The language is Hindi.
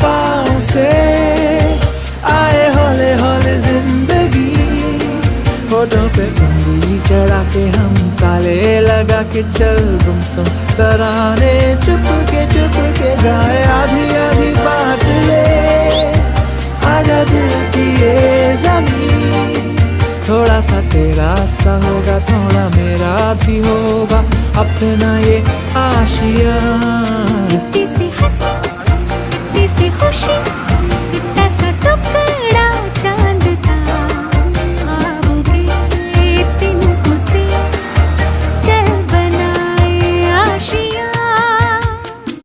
पाँव से आए हौले हौले जिंदगी, होठों पे उंगली चढ़ा के हम ताले लगा के चल गुमसुम तराने चुप के गाए, आधी आधी बांट ले आजा दिल की ये ज़मीन, थोड़ा सा तेरा सा होगा थोड़ा मेरा भी होगा अपना ये आशियाँ। इतनी सी हंसी इतनी सी खुशी